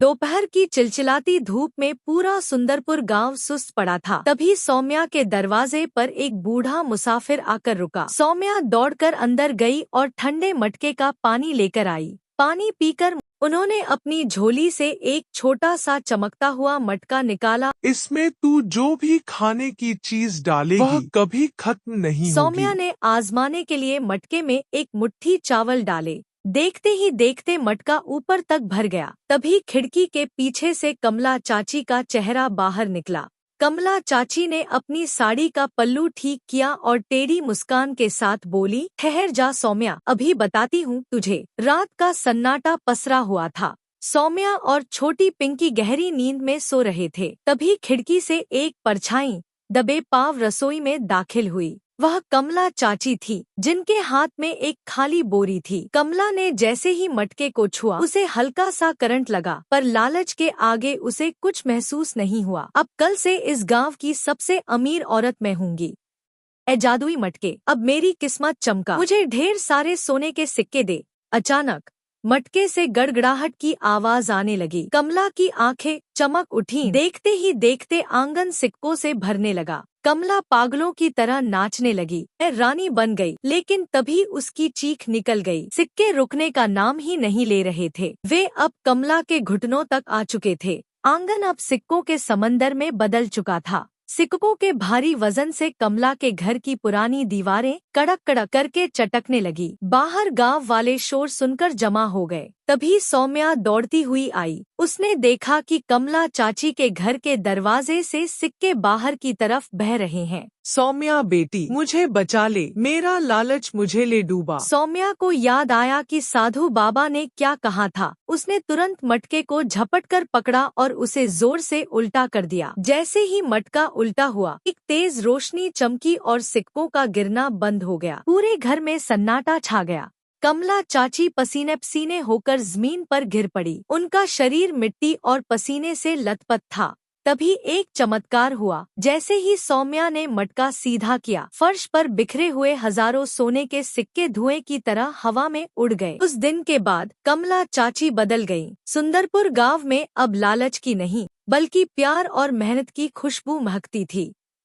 दोपहर की चिलचिलाती धूप में पूरा सुंदरपुर गांव सुस्त पड़ा था। तभी सौम्या के दरवाजे पर एक बूढ़ा मुसाफिर आकर रुका। सौम्या दौड़कर अंदर गई और ठंडे मटके का पानी लेकर आई। पानी पीकर उन्होंने अपनी झोली से एक छोटा सा चमकता हुआ मटका निकाला। इसमें तू जो भी खाने की चीज डालेगी वह कभी खत्म नहीं होगी। सौम्या ने आजमाने के लिए मटके में एक मुट्ठी चावल डाले। देखते ही देखते मटका ऊपर तक भर गया। तभी खिड़की के पीछे से कमला चाची का चेहरा बाहर निकला। कमला चाची ने अपनी साड़ी का पल्लू ठीक किया और टेढ़ी मुस्कान के साथ बोली, ठहर जा सौम्या, अभी बताती हूँ तुझे। रात का सन्नाटा पसरा हुआ था। सौम्या और छोटी पिंकी गहरी नींद में सो रहे थे। तभी खिड़की से एक परछाई दबे पांव रसोई में दाखिल हुई। वह कमला चाची थी, जिनके हाथ में एक खाली बोरी थी। कमला ने जैसे ही मटके को छुआ, उसे हल्का सा करंट लगा, पर लालच के आगे उसे कुछ महसूस नहीं हुआ। अब कल से इस गांव की सबसे अमीर औरत मैं होंगी। ए जादुई मटके, अब मेरी किस्मत चमका, मुझे ढेर सारे सोने के सिक्के दे। अचानक मटके से गड़गड़ाहट की आवाज आने लगी। कमला की आंखें चमक उठी। देखते ही देखते आंगन सिक्कों से भरने लगा। कमला पागलों की तरह नाचने लगी। मैं रानी बन गई। लेकिन तभी उसकी चीख निकल गई। सिक्के रुकने का नाम ही नहीं ले रहे थे। वे अब कमला के घुटनों तक आ चुके थे। आंगन अब सिक्कों के समंदर में बदल चुका था। सिक्कों के भारी वजन से कमला के घर की पुरानी दीवारें कड़क कड़क करके चटकने लगी। बाहर गांव वाले शोर सुनकर जमा हो गए। तभी सौम्या दौड़ती हुई आई। उसने देखा कि कमला चाची के घर के दरवाजे से सिक्के बाहर की तरफ बह रहे हैं। सौम्या बेटी, मुझे बचा ले, मेरा लालच मुझे ले डूबा। सौम्या को याद आया कि साधु बाबा ने क्या कहा था। उसने तुरंत मटके को झपटकर पकड़ा और उसे जोर से उल्टा कर दिया। जैसे ही मटका उल्टा हुआ, एक तेज रोशनी चमकी और सिक्कों का गिरना बंद हो गया। पूरे घर में सन्नाटा छा गया। कमला चाची पसीने पसीने होकर जमीन पर गिर पड़ी। उनका शरीर मिट्टी और पसीने से लथपथ था। तभी एक चमत्कार हुआ। जैसे ही सौम्या ने मटका सीधा किया, फर्श पर बिखरे हुए हजारों सोने के सिक्के धुएं की तरह हवा में उड़ गए। उस दिन के बाद कमला चाची बदल गईं। सुंदरपुर गांव में अब लालच की नहीं, बल्कि प्यार और मेहनत की खुशबू महकती थी।